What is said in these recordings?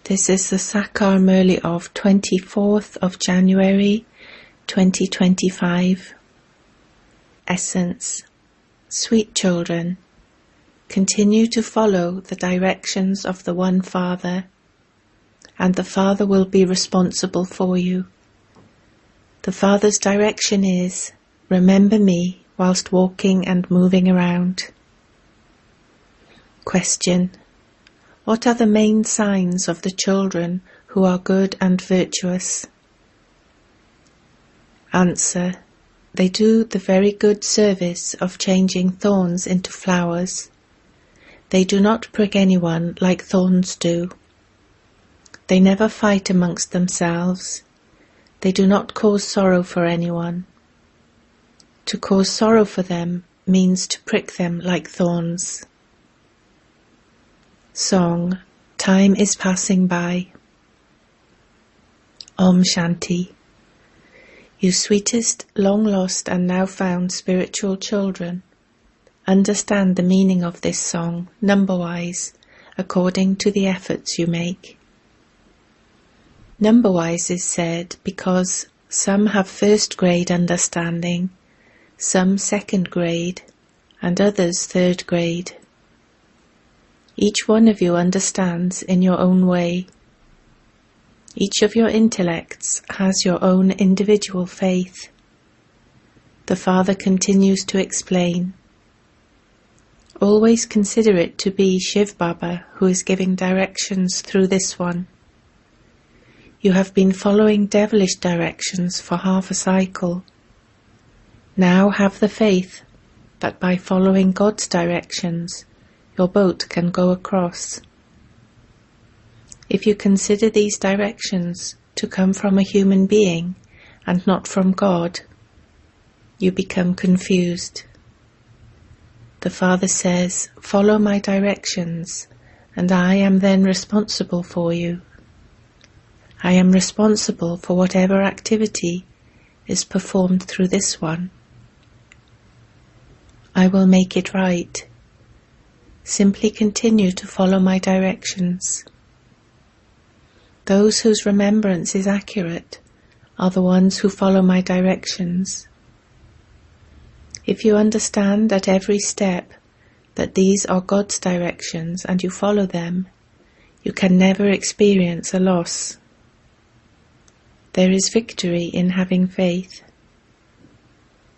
This is the Sakar Murli of 24th of January 2025. Essence. Sweet children, continue to follow the directions of the One Father, and the Father will be responsible for you. The Father's direction is, remember me whilst walking and moving around. Question. What are the main signs of the children who are good and virtuous? Answer. They do the very good service of changing thorns into flowers. They do not prick anyone like thorns do. They never fight amongst themselves. They do not cause sorrow for anyone. To cause sorrow for them means to prick them like thorns. Song. Time is passing by. Om Shanti. You sweetest, long-lost and now found spiritual children, understand the meaning of this song, number-wise, according to the efforts you make. Number-wise is said because some have first grade understanding, some second grade, and others third grade. Each one of you understands in your own way. Each of your intellects has your own individual faith. The Father continues to explain. Always consider it to be Shiv Baba who is giving directions through this one. You have been following devilish directions for half a cycle. Now have the faith that by following God's directions, your boat can go across. If you consider these directions to come from a human being and not from God, you become confused. The Father says, follow my directions, and I am then responsible for you. I am responsible for whatever activity is performed through this one. I will make it right. Simply continue to follow my directions. Those whose remembrance is accurate are the ones who follow my directions. If you understand at every step that these are God's directions and you follow them, you can never experience a loss. There is victory in having faith.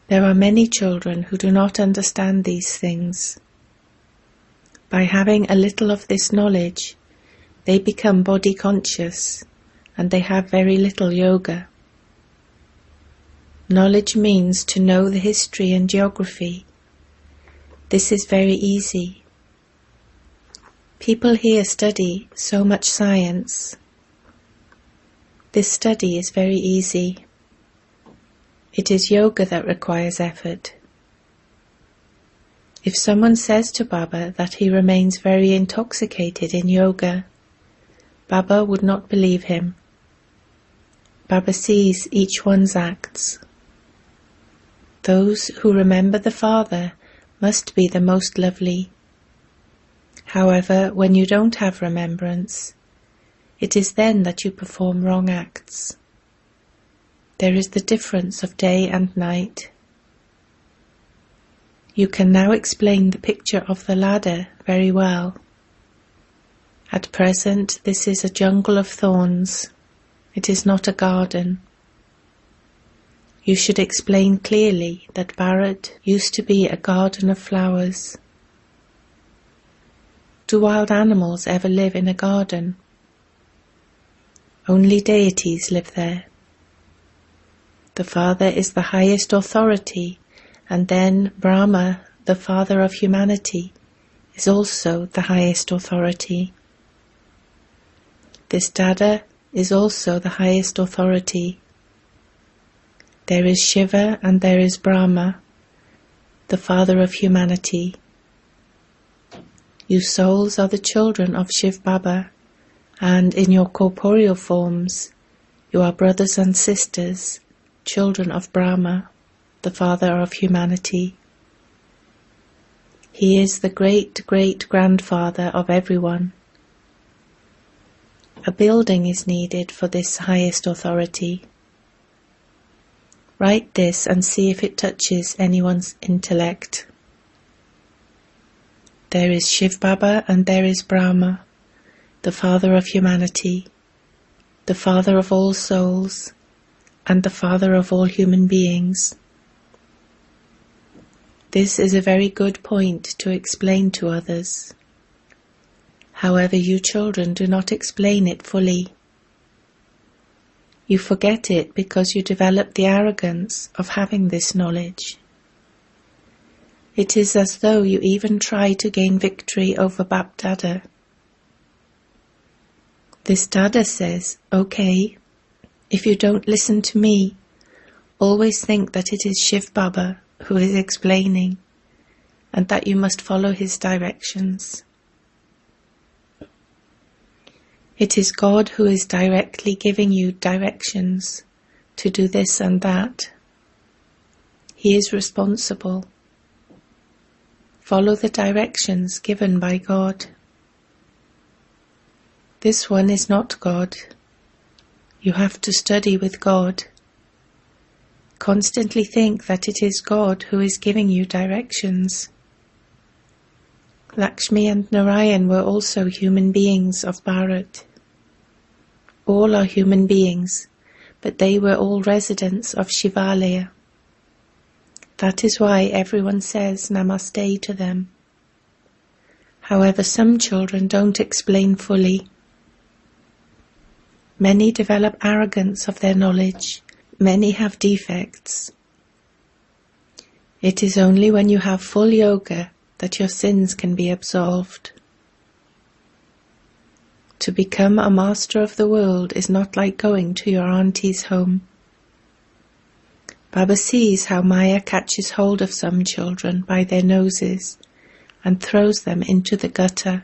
There are many children who do not understand these things. By having a little of this knowledge, they become body conscious and they have very little yoga. Knowledge means to know the history and geography. This is very easy. People here study so much science. This study is very easy. It is yoga that requires effort. If someone says to Baba that he remains very intoxicated in yoga, Baba would not believe him. Baba sees each one's acts. Those who remember the Father must be the most lovely. However, when you don't have remembrance, it is then that you perform wrong acts. There is the difference of day and night. You can now explain the picture of the ladder very well. At present, this is a jungle of thorns. It is not a garden. You should explain clearly that Bharat used to be a garden of flowers. Do wild animals ever live in a garden? Only deities live there. The Father is the highest authority, and then Brahma, the Father of humanity, is also the highest authority. This Dada is also the highest authority. There is Shiva and there is Brahma, the Father of humanity. You souls are the children of Shiv Baba, and in your corporeal forms, you are brothers and sisters, children of Brahma, the Father of humanity. He is the great-great-grandfather of everyone. A building is needed for this highest authority. Write this and see if it touches anyone's intellect. There is Shiv Baba and there is Brahma, the father of humanity, the father of all souls, and the father of all human beings. This is a very good point to explain to others. However, you children do not explain it fully. You forget it because you develop the arrogance of having this knowledge. It is as though you even try to gain victory over Bap Dada. This Dada says, okay, if you don't listen to me, always think that it is Shiv Baba who is explaining, and that you must follow his directions. It is God who is directly giving you directions to do this and that. He is responsible. Follow the directions given by God. This one is not God. You have to study with God. Constantly think that it is God who is giving you directions. Lakshmi and Narayan were also human beings of Bharat. All are human beings, but they were all residents of Shivalaya. That is why everyone says Namaste to them. However, some children don't explain fully. Many develop arrogance of their knowledge. Many have defects. It is only when you have full yoga that your sins can be absolved. To become a master of the world is not like going to your auntie's home. Baba sees how Maya catches hold of some children by their noses and throws them into the gutter.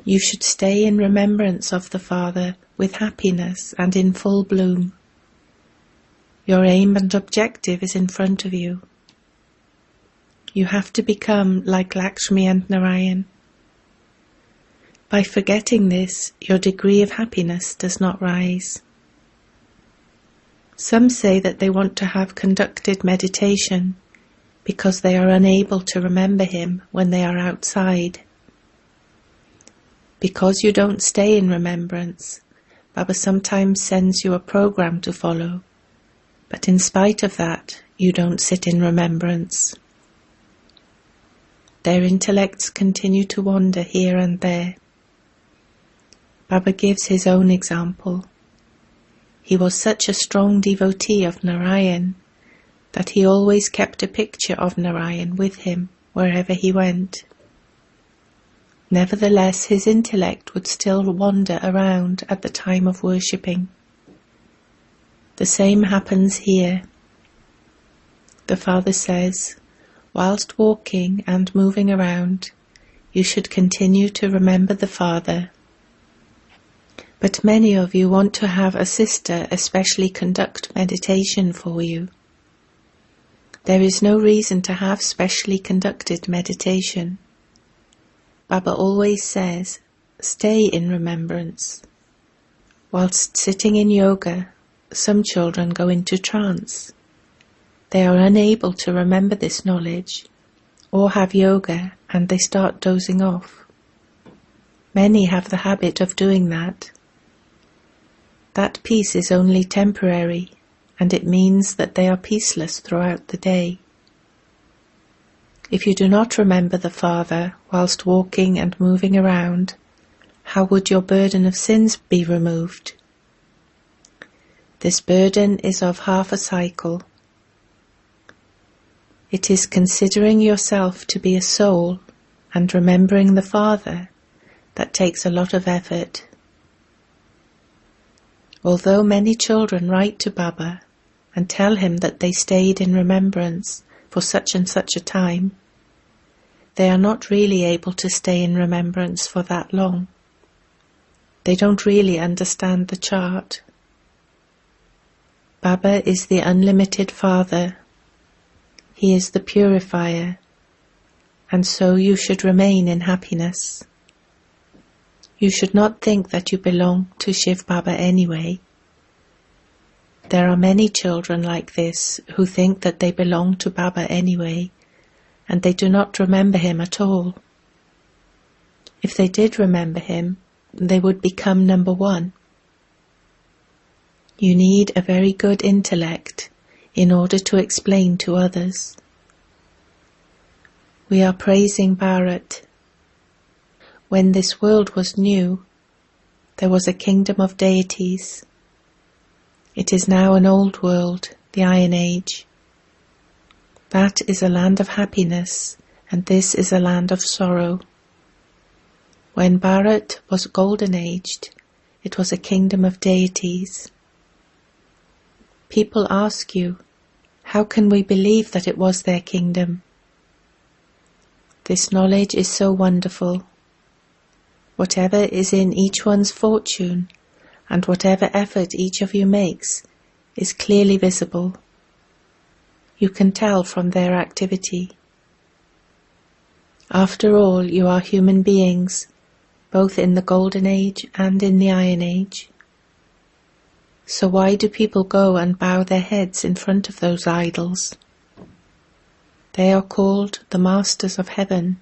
You should stay in remembrance of the Father with happiness and in full bloom. Your aim and objective is in front of you. You have to become like Lakshmi and Narayan. By forgetting this, your degree of happiness does not rise. Some say that they want to have conducted meditation because they are unable to remember him when they are outside. Because you don't stay in remembrance, Baba sometimes sends you a program to follow, but in spite of that, you don't sit in remembrance. Their intellects continue to wander here and there. Baba gives his own example. He was such a strong devotee of Narayan that he always kept a picture of Narayan with him wherever he went. Nevertheless, his intellect would still wander around at the time of worshipping. The same happens here. The Father says, whilst walking and moving around, you should continue to remember the Father. But many of you want to have a sister especially conduct meditation for you. There is no reason to have specially conducted meditation. Baba always says, stay in remembrance. Whilst sitting in yoga, some children go into trance. They are unable to remember this knowledge, or have yoga and they start dozing off. Many have the habit of doing that. That peace is only temporary, and it means that they are peaceless throughout the day. If you do not remember the Father whilst walking and moving around, how would your burden of sins be removed? This burden is of half a cycle. It is considering yourself to be a soul and remembering the Father that takes a lot of effort. Although many children write to Baba and tell him that they stayed in remembrance for such and such a time, they are not really able to stay in remembrance for that long. They don't really understand the chart. Baba is the unlimited Father. He is the purifier, and so you should remain in happiness. You should not think that you belong to Shiv Baba anyway. There are many children like this who think that they belong to Baba anyway, and they do not remember him at all. If they did remember him, they would become number one. You need a very good intellect in order to explain to others. We are praising Bharat. When this world was new, there was a kingdom of deities. It is now an old world, the Iron Age. That is a land of happiness, and this is a land of sorrow. When Bharat was golden-aged, it was a kingdom of deities. People ask you, how can we believe that it was their kingdom? This knowledge is so wonderful. Whatever is in each one's fortune, and whatever effort each of you makes, is clearly visible. You can tell from their activity. After all, you are human beings, both in the Golden Age and in the Iron Age. So why do people go and bow their heads in front of those idols? They are called the Masters of Heaven.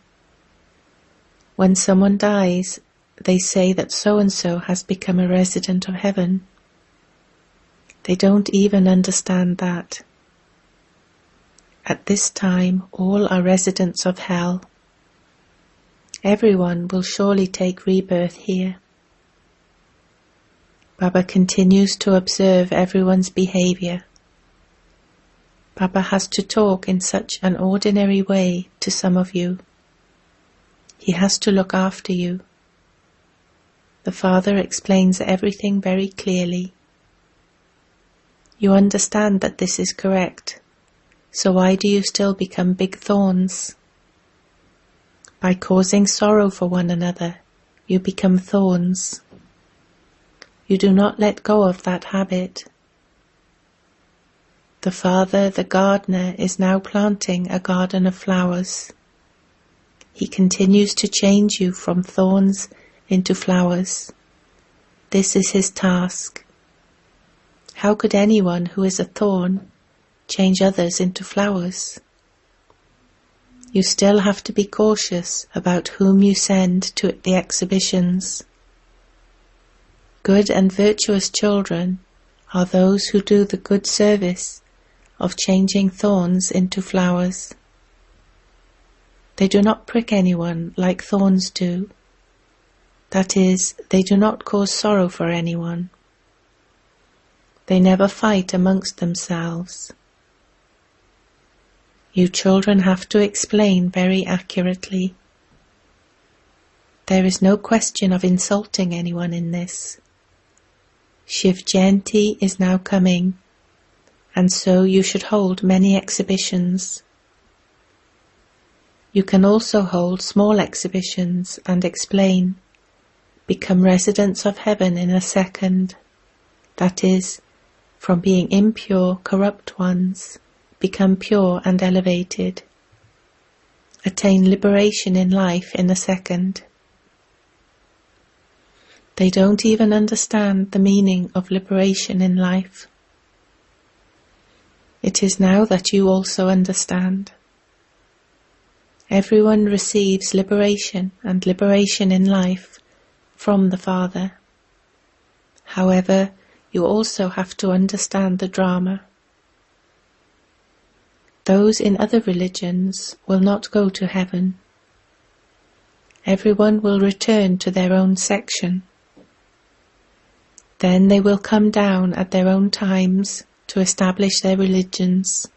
When someone dies, they say that so-and-so has become a resident of heaven. They don't even understand that. At this time, all are residents of hell. Everyone will surely take rebirth here. Baba continues to observe everyone's behavior. Baba has to talk in such an ordinary way to some of you. He has to look after you. The Father explains everything very clearly. You understand that this is correct, so why do you still become big thorns? By causing sorrow for one another, you become thorns. You do not let go of that habit. The Father, the gardener, is now planting a garden of flowers. He continues to change you from thorns into flowers. This is his task. How could anyone who is a thorn change others into flowers? You still have to be cautious about whom you send to the exhibitions. Good and virtuous children are those who do the good service of changing thorns into flowers. They do not prick anyone like thorns do. That is, they do not cause sorrow for anyone. They never fight amongst themselves. You children have to explain very accurately. There is no question of insulting anyone in this. Shiv Jayanti is now coming, and so you should hold many exhibitions. You can also hold small exhibitions and explain. Become residents of heaven in a second. That is, from being impure, corrupt ones, become pure and elevated. Attain liberation in life in a second. They don't even understand the meaning of liberation in life. It is now that you also understand. Everyone receives liberation and liberation in life from the Father. However, you also have to understand the drama. Those in other religions will not go to heaven. Everyone will return to their own section. Then they will come down at their own times to establish their religions.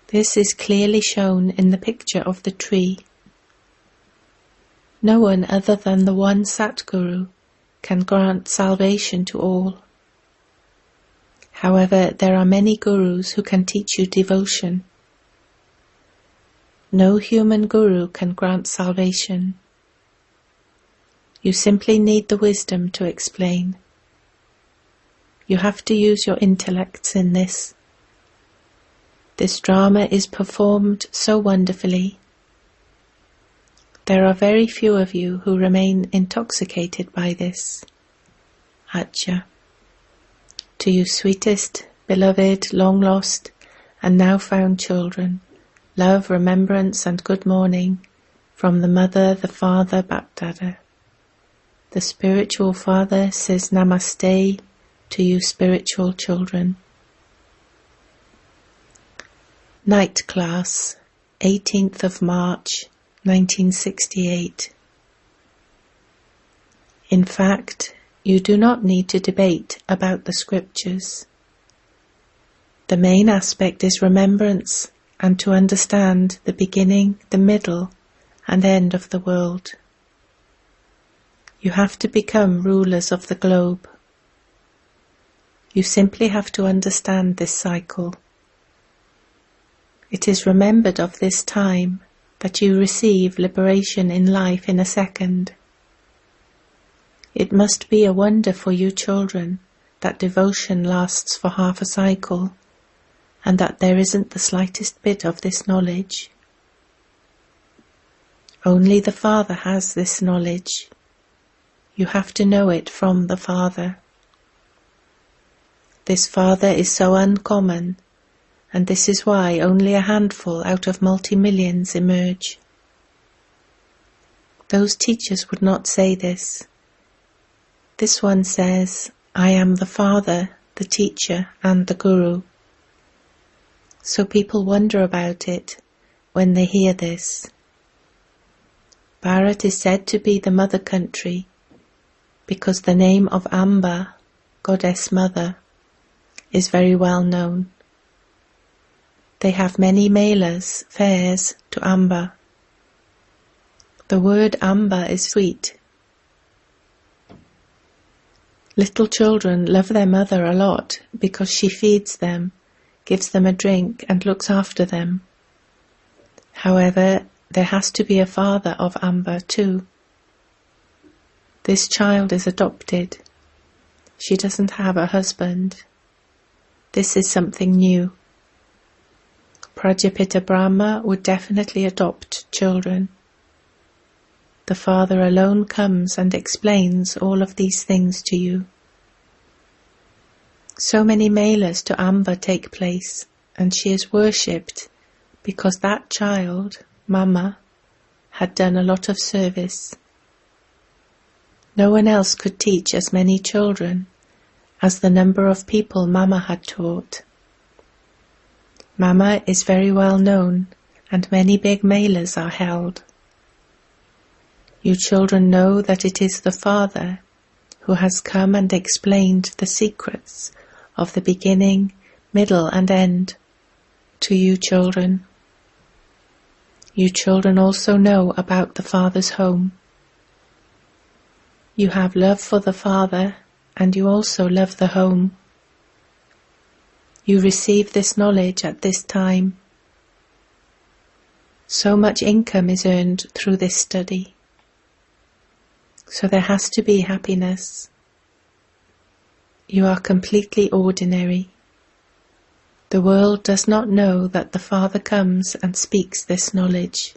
This is clearly shown in the picture of the tree. No one other than the one Satguru can grant salvation to all. However, there are many gurus who can teach you devotion. No human guru can grant salvation. You simply need the wisdom to explain. You have to use your intellects in this. This drama is performed so wonderfully. There are very few of you who remain intoxicated by this. Acha. To you sweetest, beloved, long-lost, and now-found children, love, remembrance, and good morning from the Mother, the Father, Bapdada. The Spiritual Father says Namaste to you spiritual children. Night Class, 18th of March, 1968. In fact, you do not need to debate about the scriptures. The main aspect is remembrance and to understand the beginning, the middle, and end of the world. You have to become rulers of the globe. You simply have to understand this cycle. It is remembered of this time that you receive liberation in life in a second. It must be a wonder for you children that devotion lasts for half a cycle, and that there isn't the slightest bit of this knowledge. Only the Father has this knowledge. You have to know it from the Father. This Father is so uncommon, and this is why only a handful out of multi-millions emerge. Those teachers would not say this. This one says, I am the Father, the teacher, and the Guru. So people wonder about it when they hear this. Bharat is said to be the mother country because the name of Amba, Goddess Mother, is very well known. They have many melas, fairs, to Amba. The word Amba is sweet. Little children love their mother a lot because she feeds them, gives them a drink, and looks after them. However, there has to be a father of Amba too. This child is adopted. She doesn't have a husband. This is something new. Prajapita Brahma would definitely adopt children. The Father alone comes and explains all of these things to you. So many melas to Amba take place, and she is worshipped because that child, Mama, had done a lot of service. No one else could teach as many children as the number of people Mama had taught. Mama is very well known, and many big melas are held. You children know that it is the Father who has come and explained the secrets of the beginning, middle, and end to you children. You children also know about the Father's home. You have love for the Father, and you also love the home. You receive this knowledge at this time. So much income is earned through this study. So there has to be happiness. You are completely ordinary. The world does not know that the Father comes and speaks this knowledge.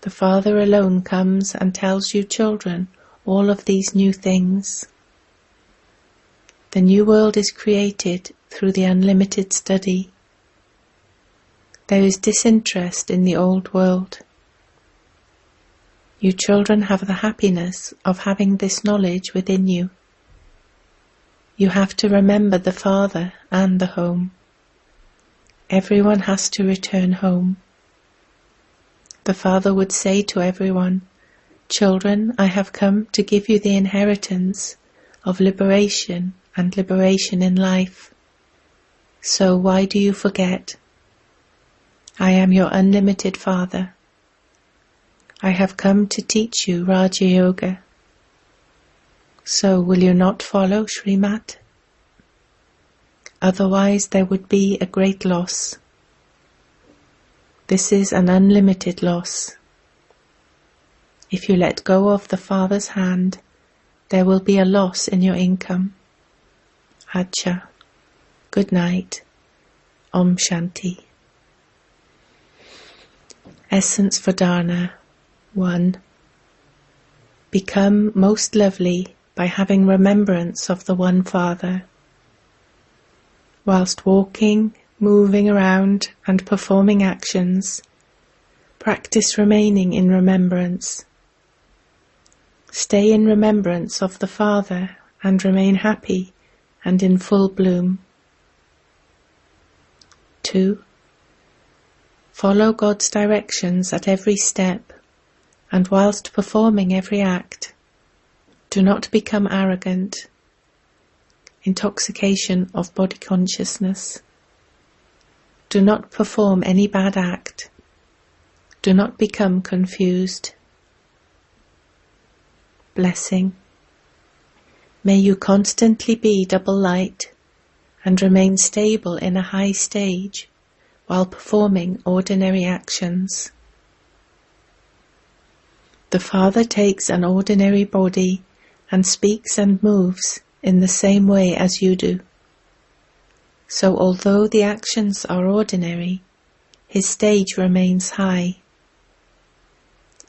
The Father alone comes and tells you children all of these new things. The new world is created through the unlimited study. There is disinterest in the old world. You children have the happiness of having this knowledge within you. You have to remember the Father and the home. Everyone has to return home. The Father would say to everyone, Children, I have come to give you the inheritance of liberation and liberation in life. So why do you forget? I am your unlimited Father. I have come to teach you Raja Yoga. So will you not follow Srimad? Otherwise there would be a great loss. This is an unlimited loss. If you let go of the Father's hand, there will be a loss in your income. Acha. Good night. Om Shanti. Essence for Dharna. 1. Become most lovely by having remembrance of the One Father. Whilst walking, moving around and performing actions, practice remaining in remembrance. Stay in remembrance of the Father and remain happy and in full bloom. 2. Follow God's directions at every step, and whilst performing every act, do not become arrogant, intoxication of body consciousness. Do not perform any bad act. Do not become confused. Blessing. May you constantly be double light and remain stable in a high stage while performing ordinary actions. The Father takes an ordinary body and speaks and moves in the same way as you do. So although the actions are ordinary, his stage remains high.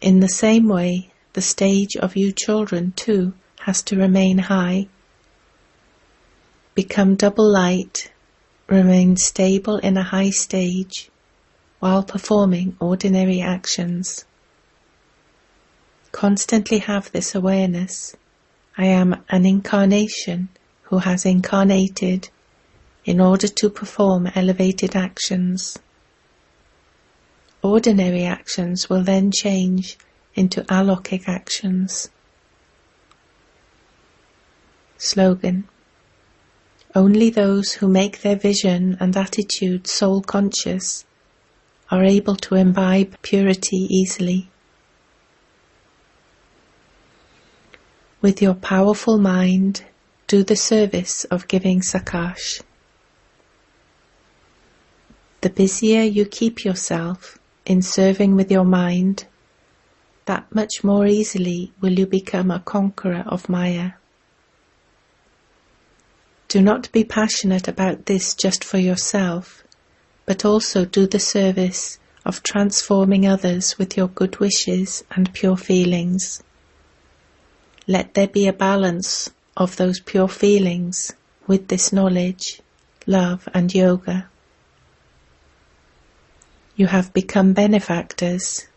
In the same way, the stage of you children too has to remain high. Become double light, remain stable in a high stage while performing ordinary actions. Constantly have this awareness: I am an incarnation who has incarnated in order to perform elevated actions. Ordinary actions will then change into alokik actions. Slogan: only those who make their vision and attitude soul conscious are able to imbibe purity easily. With your powerful mind, do the service of giving sakash. The busier you keep yourself in serving with your mind, that much more easily will you become a conqueror of Maya. Do not be passionate about this just for yourself, but also do the service of transforming others with your good wishes and pure feelings. Let there be a balance of those pure feelings with this knowledge, love and yoga. You have become benefactors.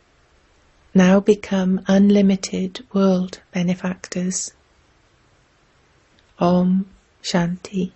Now become unlimited world benefactors. Om Shanti.